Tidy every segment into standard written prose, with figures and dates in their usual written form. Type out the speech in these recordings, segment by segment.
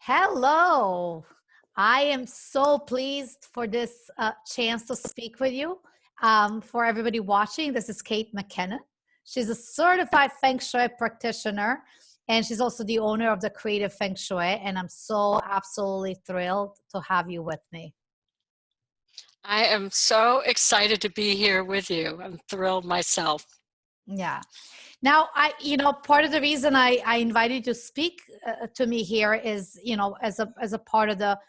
Hello. I am so pleased for this chance to speak with you. For everybody watching, this is Kate MacKinnon. She's a certified Feng Shui practitioner, and she's also the owner of the Creative Feng Shui. And I'm so absolutely thrilled to have you with me. I am so excited to be here with you. I'm thrilled myself. Yeah. Now, part of the reason I invited you to speak to me here is, as a part of the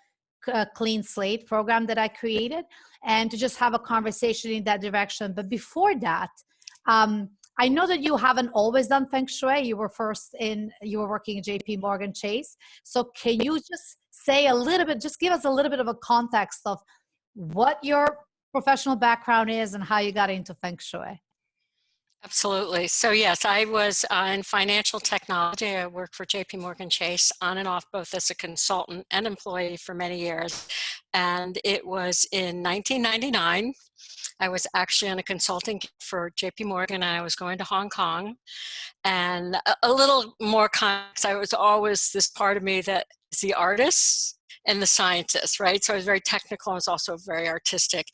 Clean Slate program that I created, and to just have a conversation in that direction. But before that, I know that you haven't always done Feng Shui. You were working at JP Morgan Chase. So can you just say a little bit, just give us a little bit of a context of what your professional background is and how you got into Feng Shui? Absolutely. So yes, I was in financial technology. I worked for JP Morgan Chase on and off, both as a consultant and employee for many years. And it was in 1999. I was actually on a consulting gig for JP Morgan, and I was going to Hong Kong. And a little more context, I was always this part of me that is the artist and the scientist, right? So I was very technical. I was also very artistic.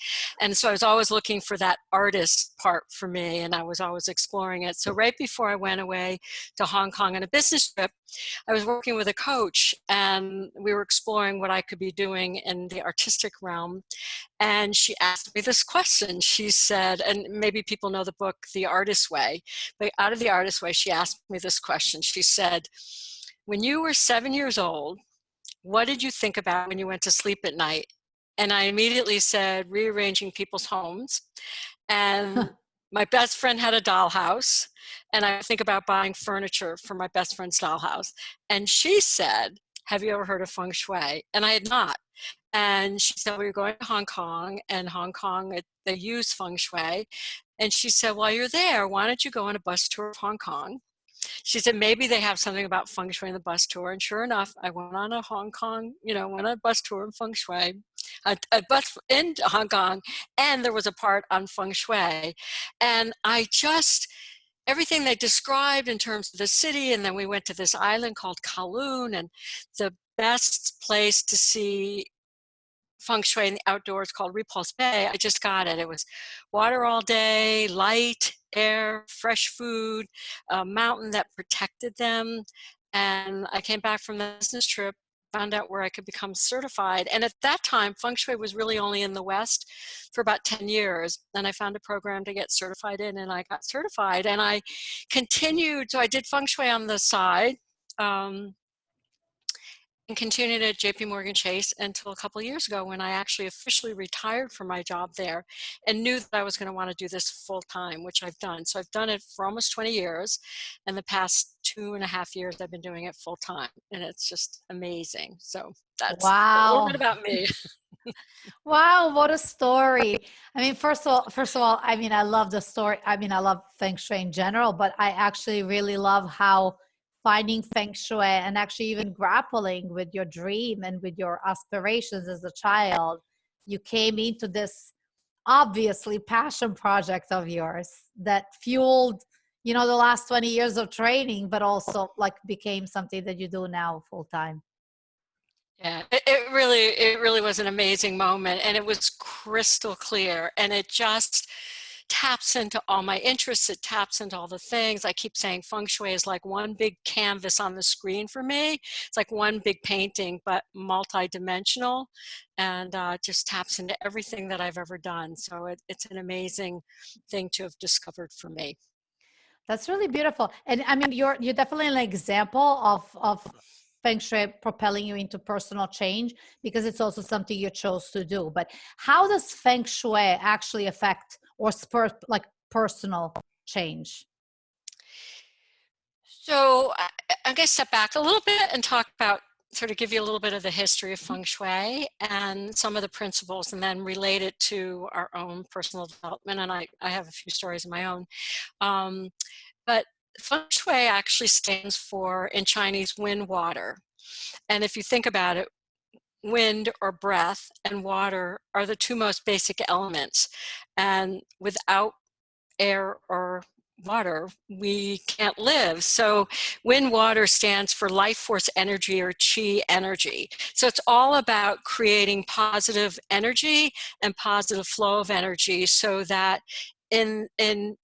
And so I was always looking for that artist part for me, and I was always exploring it. So right before I went away to Hong Kong on a business trip, I was working with a coach, and we were exploring what I could be doing in the artistic realm. And she asked me this question. She said, and maybe people know the book, The Artist's Way, but out of The Artist's Way, she asked me this question. She said, when you were 7 years old, what did you think about when you went to sleep at night? And I immediately said, rearranging people's homes. And my best friend had a dollhouse, and I think about buying furniture for my best friend's dollhouse. And she said, have you ever heard of Feng Shui? And I had not. And she said, we were going to Hong Kong, and Hong Kong, they use Feng Shui. And she said, while you're there, why don't you go on a bus tour of Hong Kong? She said, maybe they have something about Feng Shui in the bus tour. And sure enough, I went on a Hong Kong, went on a bus tour in Feng Shui, a bus in Hong Kong, and there was a part on Feng Shui. And everything they described in terms of the city, and then we went to this island called Kowloon, and the best place to see Feng Shui in the outdoors called Repulse Bay. I just got it. It was water all day, light, air, fresh food, a mountain that protected them. And I came back from the business trip, found out where I could become certified. And at that time, Feng Shui was really only in the West for about 10 years. And I found a program to get certified in, and I got certified. And I continued, so I did Feng Shui on the side. And continued at JP Morgan Chase until a couple of years ago, when I actually officially retired from my job there and knew that I was going to want to do this full time, which I've done. So I've done it for almost 20 years, and the past 2.5 years I've been doing it full time, and it's just amazing. So that's a little Wow. bit about me. Wow, what a story. I mean, first of all, I mean, I love the story. I mean, I love Feng Shui in general, but I actually really love how finding Feng Shui and actually even grappling with your dream and with your aspirations as a child, you came into this obviously passion project of yours that fueled, the last 20 years of training, but also like became something that you do now full time. Yeah, it really was an amazing moment, and it was crystal clear, and it just taps into all my interests. It taps into all the things. I keep saying Feng Shui is like one big canvas on the screen for me. It's like one big painting, but multi-dimensional, and just taps into everything that I've ever done. So it's an amazing thing to have discovered for me. That's really beautiful. And I mean, you're definitely an example of Feng Shui propelling you into personal change, because it's also something you chose to do. But how does Feng Shui actually affect or spur like personal change? So I'm going to step back a little bit and talk about, sort of give you a little bit of the history of Feng Shui and some of the principles, and then relate it to our own personal development. And I have a few stories of my own. But Feng Shui actually stands for, in Chinese, wind, water. And if you think about it, wind or breath and water are the two most basic elements. And without air or water, we can't live. So wind water stands for life force energy or chi energy. So it's all about creating positive energy and positive flow of energy so that in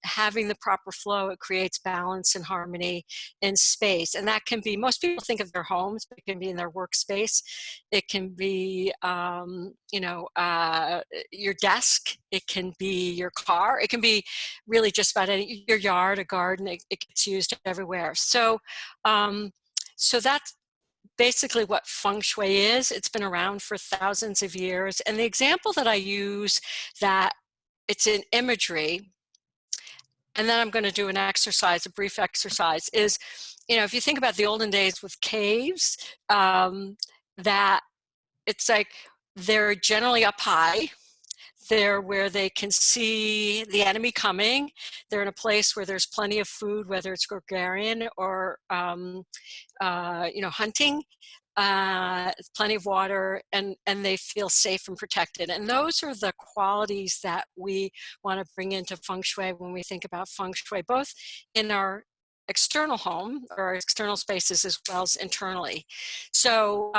having the proper flow, it creates balance and harmony in space. And that can be, most people think of their homes, but it can be in their workspace. It can be, your desk. It can be your car. It can be really just about your yard, a garden. It gets used everywhere. So, so that's basically what feng shui is. It's been around for thousands of years. And the example that I use, that it's in imagery, and then I'm going to do an exercise, a brief exercise, is, if you think about the olden days with caves, that it's like they're generally up high. They're where they can see the enemy coming. They're in a place where there's plenty of food, whether it's gregarian or hunting. Plenty of water, and they feel safe and protected. And those are the qualities that we want to bring into feng shui when we think about feng shui, both in our external home or our external spaces as well as internally. So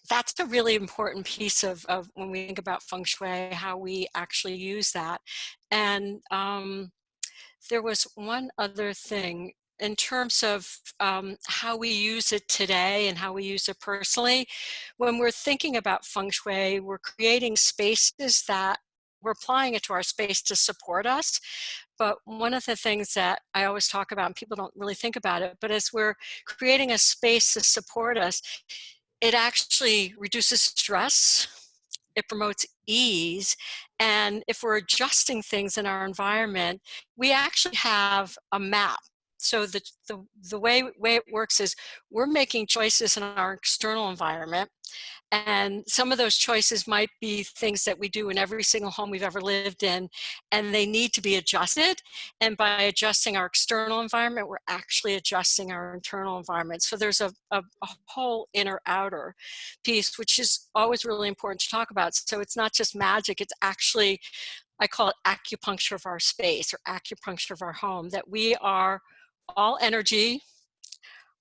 that's a really important piece of when we think about feng shui, how we actually use that. And there was one other thing in terms of how we use it today and how we use it personally. When we're thinking about feng shui, we're creating spaces that we're applying it to our space to support us. But one of the things that I always talk about, and people don't really think about it, but as we're creating a space to support us, it actually reduces stress. It promotes ease. And if we're adjusting things in our environment, we actually have a map. So the way it works is we're making choices in our external environment. And some of those choices might be things that we do in every single home we've ever lived in, and they need to be adjusted. And by adjusting our external environment, we're actually adjusting our internal environment. So there's a whole inner-outer piece, which is always really important to talk about. So it's not just magic, it's actually, I call it acupuncture of our space or acupuncture of our home, that we are all energy.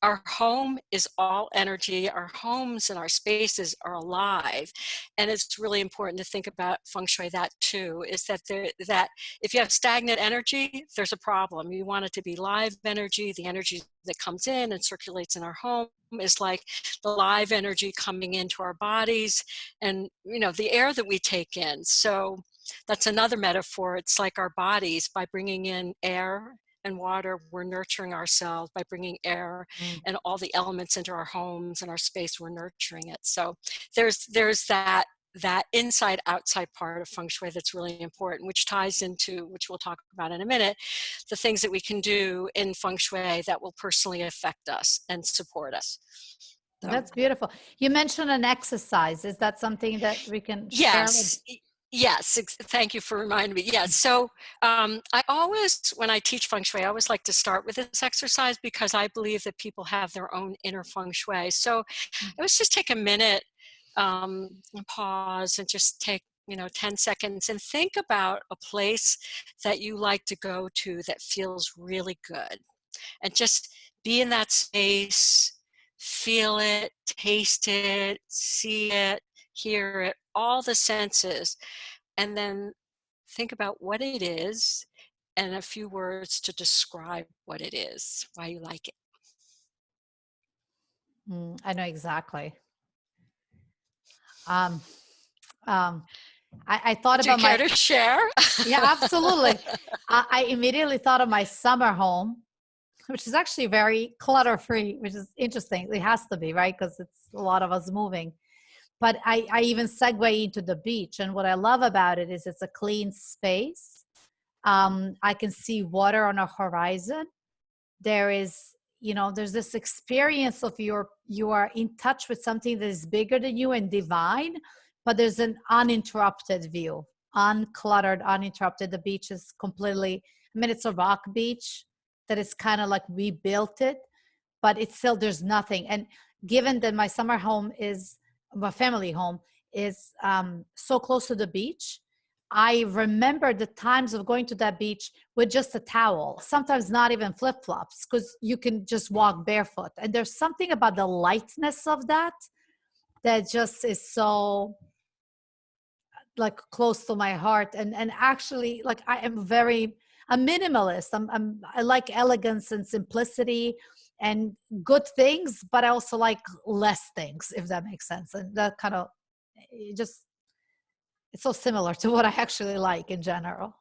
Our home is all energy. Our homes and our spaces are alive. And it's really important to think about feng shui that too, is that that if you have stagnant energy, there's a problem. You want it to be live energy. The energy that comes in and circulates in our home is like the live energy coming into our bodies and, the air that we take in. So that's another metaphor. It's like our bodies, by bringing in air and water, we're nurturing ourselves. By bringing air and all the elements into our homes and our space, we're nurturing it. So there's that inside outside part of feng shui that's really important, which ties into, which we'll talk about in a minute, the things that we can do in feng shui that will personally affect us and support us. So, that's beautiful. You mentioned an exercise. Is that something that we can share? Yes, thank you for reminding me. Yes, so I always, when I teach feng shui, I always like to start with this exercise because I believe that people have their own inner feng shui. So let's just take a minute, and pause, and just take 10 seconds and think about a place that you like to go to that feels really good, and just be in that space, feel it, taste it, see it, hear it, all the senses, and then think about what it is and a few words to describe what it is, why you like it. I know exactly. I thought Do you about care to share? Yeah, absolutely. I immediately thought of my summer home, which is actually very clutter-free, which is interesting. It has to be, right? Because it's a lot of us moving. But I even segue into the beach. And what I love about it is it's a clean space. I can see water on a horizon. There is, there's this experience of you are in touch with something that is bigger than you and divine, but there's an uninterrupted view, uncluttered, uninterrupted. The beach is completely, it's a rock beach that is kind of like we built it, but it's still, there's nothing. And given that my summer home is, my family home is so close to the beach, I remember the times of going to that beach with just a towel, sometimes not even flip-flops, because you can just walk barefoot. And there's something about the lightness of that that just is so like close to my heart. And actually, like, I am very a minimalist. I like elegance and simplicity and good things, but I also like less things, if that makes sense. And that kind of just, it's so similar to what I actually like in general.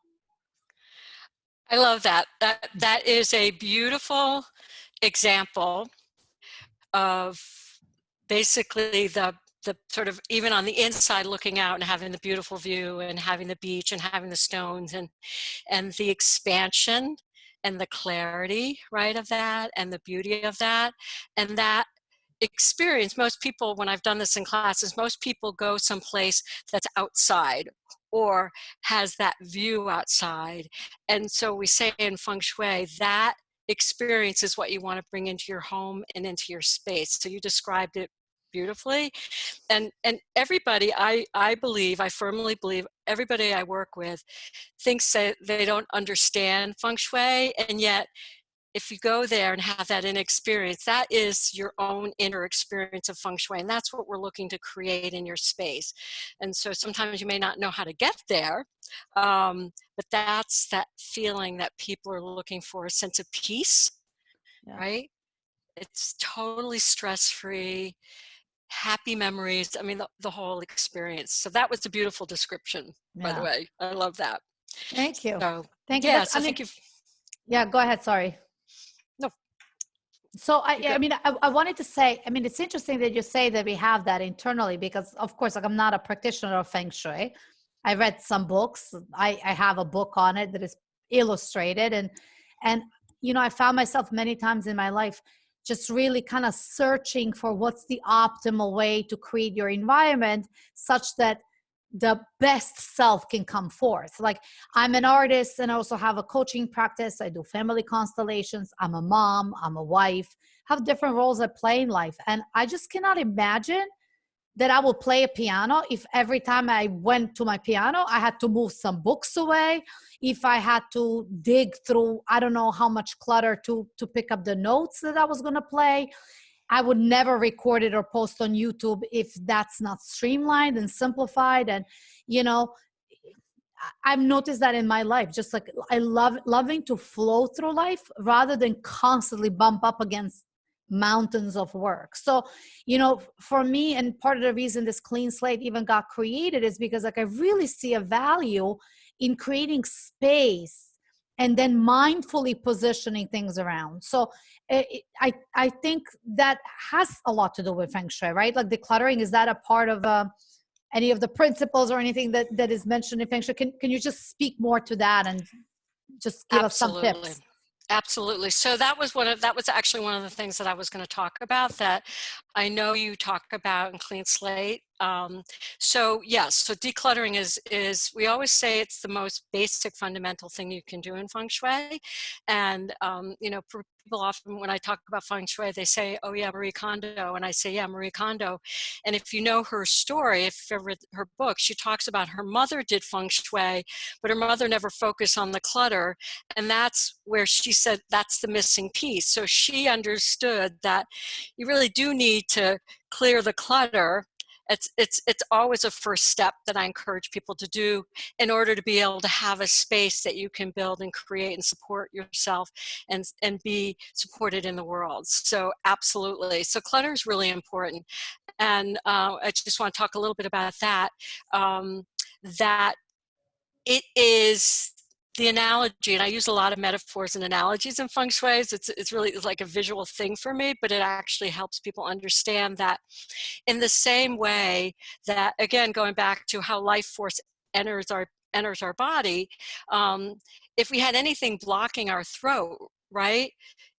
I love that. That is a beautiful example of basically the sort of, even on the inside looking out and having the beautiful view and having the beach and having the stones and the expansion and the clarity, right, of that, and the beauty of that. And that experience, most people, when I've done this in classes, most people go someplace that's outside or has that view outside. And so we say in Feng Shui, that experience is what you want to bring into your home and into your space. So you described it beautifully. And everybody, I believe, I firmly believe, everybody I work with thinks that they don't understand Feng Shui, and yet if you go there and have that inner experience, that is your own inner experience of Feng Shui, and that's what we're looking to create in your space. And so sometimes you may not know how to get there, but that's that feeling that people are looking for, a sense of peace, Yeah. right? It's totally stress-free, happy memories. I mean, the whole experience. So that was a beautiful description, by the Yeah. way. I love that. Thank you. So, Thank you. yeah, But so I I mean, think you've, yeah, go ahead. Sorry. no, So you go. I mean, I wanted to say, I mean, it's interesting that you say that we have that internally, because of course, like, I'm not a practitioner of Feng Shui. I read some books. I have a book on it that is illustrated, and I found myself many times in my life just really kind of searching for what's the optimal way to create your environment such that the best self can come forth. Like, I'm an artist and I also have a coaching practice. I do family constellations. I'm a mom, I'm a wife, have different roles I play in life. And I just cannot imagine that I will play a piano if every time I went to my piano, I had to move some books away. If I had to dig through, I don't know how much clutter to pick up the notes that I was going to play. I would never record it or post on YouTube if that's not streamlined and simplified. And, you know, I've noticed that in my life, just like I loving to flow through life rather than constantly bump up against mountains of work. So, for me, and part of the reason this clean slate even got created is because, like, I really see a value in creating space and then mindfully positioning things around. So I think that has a lot to do with Feng Shui, right? Like, decluttering, is that a part of any of the principles or anything that is mentioned in Feng Shui? Can you just speak more to that and just give us some Absolutely. tips? Absolutely. So that was actually one of the things that I was going to talk about, that I know you talk about in Clean Slate. So yes, so decluttering is we always say it's the most basic fundamental thing you can do in Feng Shui. And people often, when I talk about Feng Shui, they say, "Oh yeah, Marie Kondo," and I say, "Yeah, Marie Kondo." And if you know her story, if you've read her book, she talks about her mother did Feng Shui, but her mother never focused on the clutter. And that's where she said that's the missing piece. So she understood that you really do need to clear the clutter. It's always a first step that I encourage people to do in order to be able to have a space that you can build and create and support yourself and be supported in the world. So absolutely. So clutter is really important. And I just want to talk a little bit about that. That it is the analogy, and I use a lot of metaphors and analogies in Feng Shui. It's really like a visual thing for me, but it actually helps people understand that in the same way that, again, going back to how life force enters our body, if we had anything blocking our throat, right,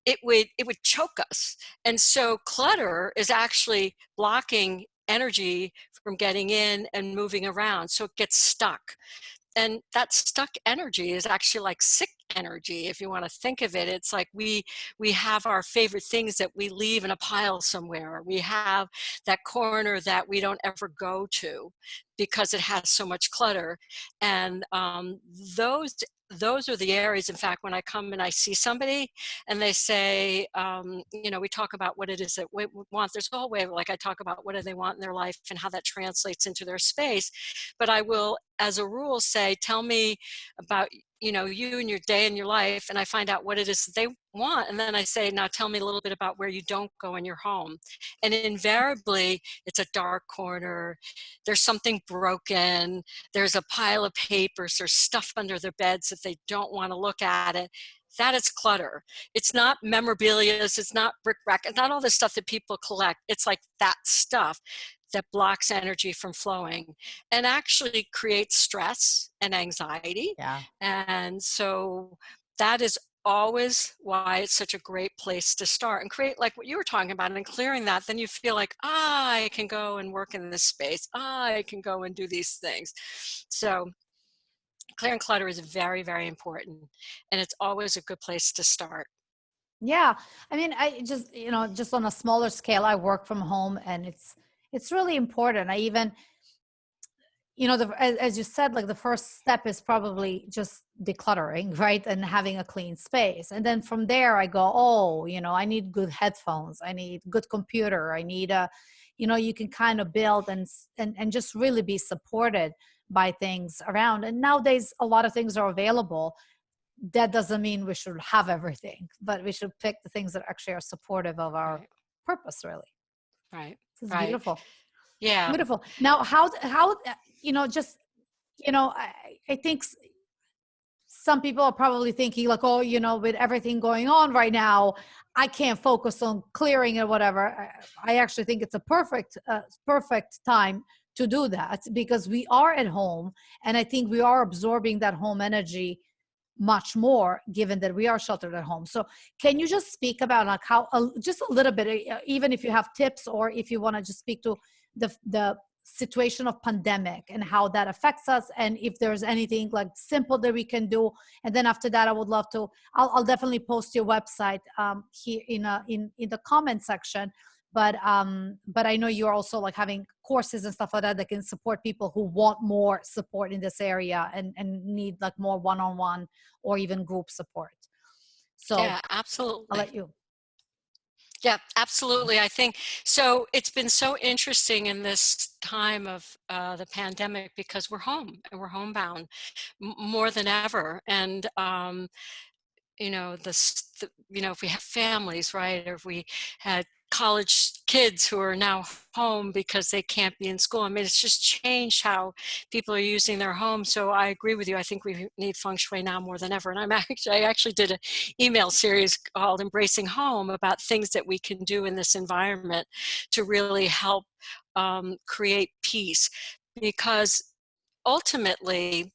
it would choke us. And so clutter is actually blocking energy from getting in and moving around, so it gets stuck. And that stuck energy is actually like sick energy, if you want to think of it. It's like we have our favorite things that we leave in a pile somewhere. We have that corner that we don't ever go to because it has so much clutter. And those are the areas, in fact, when I come and I see somebody and they say, we talk about what it is that we want. There's a whole way, like I talk about what do they want in their life and how that translates into their space. But I will, as a rule, say, tell me about you and your day and your life, and I find out what it is that they want, and then I say, now tell me a little bit about where you don't go in your home. And invariably it's a dark corner, there's something broken, there's a pile of papers, there's stuff under their beds that they don't want to look at it. That is clutter. It's not memorabilia, it's not bric-a-brac, it's not all the stuff that people collect. It's like that stuff that blocks energy from flowing and actually creates stress and anxiety. Yeah. And so that is always why it's such a great place to start and create, like what you were talking about, and clearing that. Then you feel like, I can go and work in this space. I can go and do these things. So clearing clutter is very, very important. And it's always a good place to start. Yeah. I mean, I just, just on a smaller scale, I work from home, and it's really important. I even, as you said, like the first step is probably just decluttering, right? And having a clean space. And then from there I go, I need good headphones. I need good computer. I need you can kind of build and just really be supported by things around. And nowadays a lot of things are available. That doesn't mean we should have everything, but we should pick the things that actually are supportive of our Right. purpose, really. Right. This is Right. beautiful. Yeah. Beautiful. Now, how, just, I think some people are probably thinking like, with everything going on right now, I can't focus on clearing or whatever. I actually think it's a perfect time to do that, because we are at home, and I think we are absorbing that home energy much more, given that we are sheltered at home. So can you just speak about like how, just a little bit, even if you have tips, or if you want to just speak to the situation of pandemic and how that affects us, and if there's anything like simple that we can do. And then after that, I would love to, I'll definitely post your website here in the comment section. But I know you're also like having courses and stuff like that can support people who want more support in this area and need like more one-on-one or even group support. So Yeah, absolutely. I'll let you. Yeah, absolutely. I think so. It's been so interesting in this time of the pandemic, because we're home and we're homebound more than ever. And if we have families, right, or if we had college kids who are now home because they can't be in school. I mean, it's just changed how people are using their homes. So I agree with you. I think we need feng shui now more than ever. And I actually did an email series called Embracing Home about things that we can do in this environment to really help create peace, because ultimately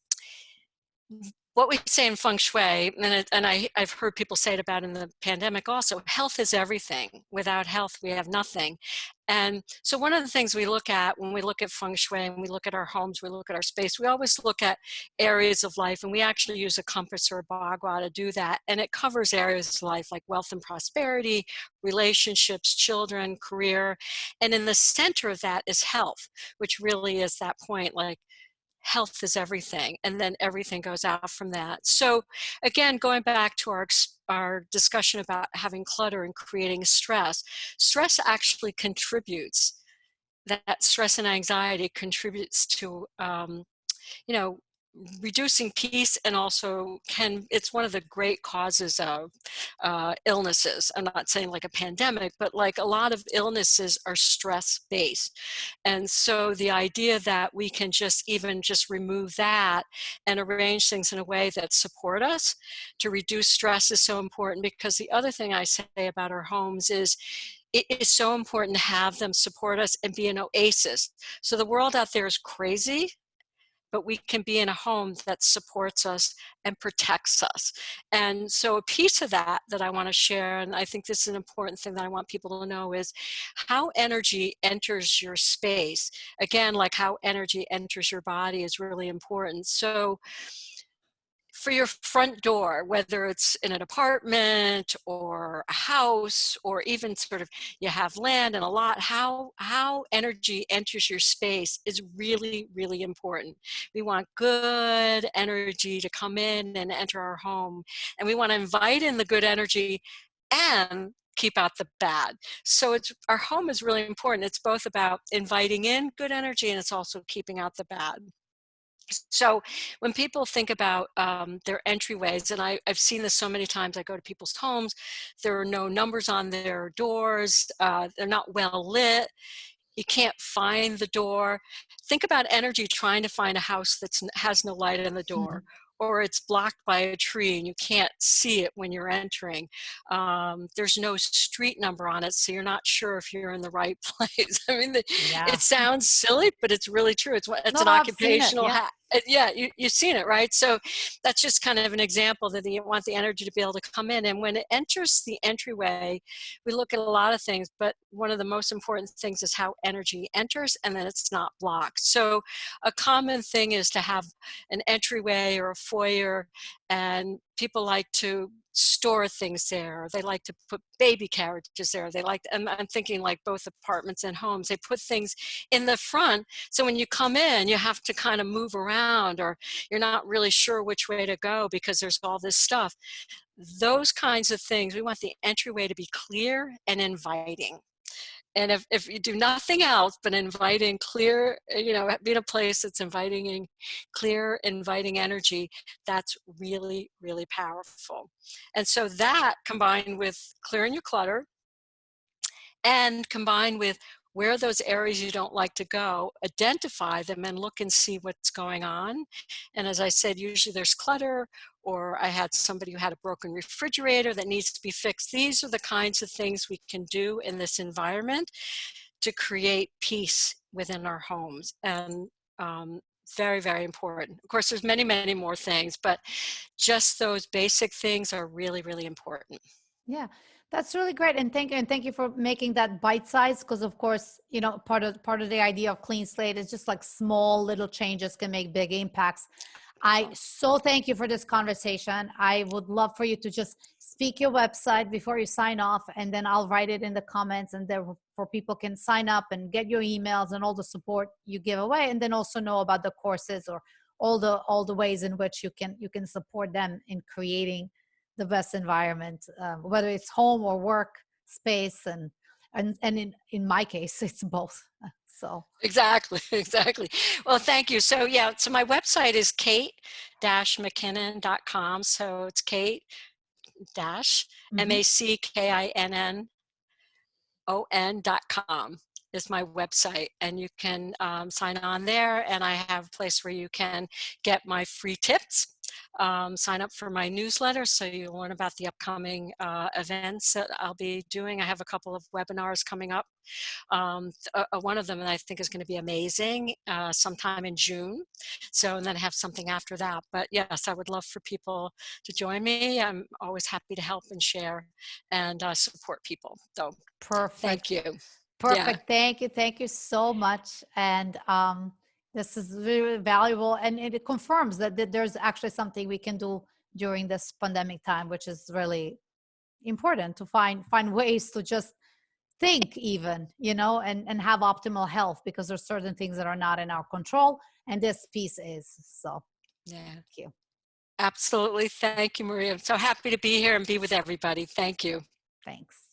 what we say in feng shui, and I've heard people say it about in the pandemic also, health is everything. Without health, we have nothing. And so one of the things we look at when we look at feng shui and we look at our homes, we look at our space, we always look at areas of life, and we actually use a compass or a bagua to do that. And it covers areas of life like wealth and prosperity, relationships, children, career. And in the center of that is health, which really is that point, like, health is everything, and then everything goes out from that. So again, going back to our discussion about having clutter and creating stress actually contributes, that stress and anxiety contributes to you know reducing peace, and also it's one of the great causes of illnesses. I'm not saying like a pandemic, but like a lot of illnesses are stress based. And so the idea that we can just remove that and arrange things in a way that support us to reduce stress is so important. Because the other thing I say about our homes is it is so important to have them support us and be an oasis. So the world out there is crazy, but we can be in a home that supports us and protects us. And so a piece of that that I want to share, and I think this is an important thing that I want people to know, is how energy enters your space. Again, like how energy enters your body is really important. So for your front door, whether it's in an apartment or a house, or even sort of you have land and a lot, how energy enters your space is really, really important. We want good energy to come in and enter our home, and we want to invite in the good energy and keep out the bad. So our home is really important. It's both about inviting in good energy, and it's also keeping out the bad. So when people think about their entryways, and I've seen this so many times, I go to people's homes, there are no numbers on their doors, they're not well lit, you can't find the door. Think about energy trying to find a house that has no light in the door, or it's blocked by a tree and you can't see it when you're entering. There's no street number on it, so you're not sure if you're in the right place. I mean, Yeah. it sounds silly, but it's really true. It's No, an I've seen it. occupational Yeah. yeah, you've seen it, right? So that's just kind of an example that you want the energy to be able to come in. And when it enters the entryway, we look at a lot of things, but one of the most important things is how energy enters, and then it's not blocked. So a common thing is to have an entryway or a foyer, and people like to store things there. They like to put baby carriages there. They like, and I'm thinking like both apartments and homes, they put things in the front. So when you come in, you have to kind of move around, or you're not really sure which way to go because there's all this stuff. Those kinds of things, we want the entryway to be clear and inviting. And if you do nothing else but inviting clear, be in a place that's inviting, clear, inviting energy, that's really, really powerful. And so that, combined with clearing your clutter, and combined with where those areas you don't like to go, identify them and look and see what's going on. And as I said, usually there's clutter, or I had somebody who had a broken refrigerator that needs to be fixed. These are the kinds of things we can do in this environment to create peace within our homes. And very, very important. Of course, there's many, many more things, but just those basic things are really, really important. Yeah, that's really great. And thank you for making that bite size. Because of course, part of the idea of clean slate is just like small little changes can make big impacts. I so thank you for this conversation. I would love for you to just speak your website before you sign off, and then I'll write it in the comments, and therefore people can sign up and get your emails and all the support you give away, and then also know about the courses or all the ways in which you can support them in creating the best environment, whether it's home or work space, and in my case, it's both. So Exactly, exactly. Well, thank you. So yeah, so my website is kate-mckinn.com. So it's Kate dash MacKinnon.com is my website, and you can sign on there, and I have a place where you can get my free tips, sign up for my newsletter so you learn about the upcoming events that I'll be doing. I have a couple of webinars coming up. One of them that I think is going to be amazing sometime in June. So, and then I have something after that. But yes, I would love for people to join me. I'm always happy to help and share and support people. So perfect. thank you. Perfect. Thank you so much. And this is really valuable, and it confirms that there's actually something we can do during this pandemic time, which is really important to find ways to just think even, and have optimal health, because there's certain things that are not in our control, and this piece is. So Yeah. thank you. Absolutely. Thank you, Marija. I'm so happy to be here and be with everybody. Thank you. Thanks.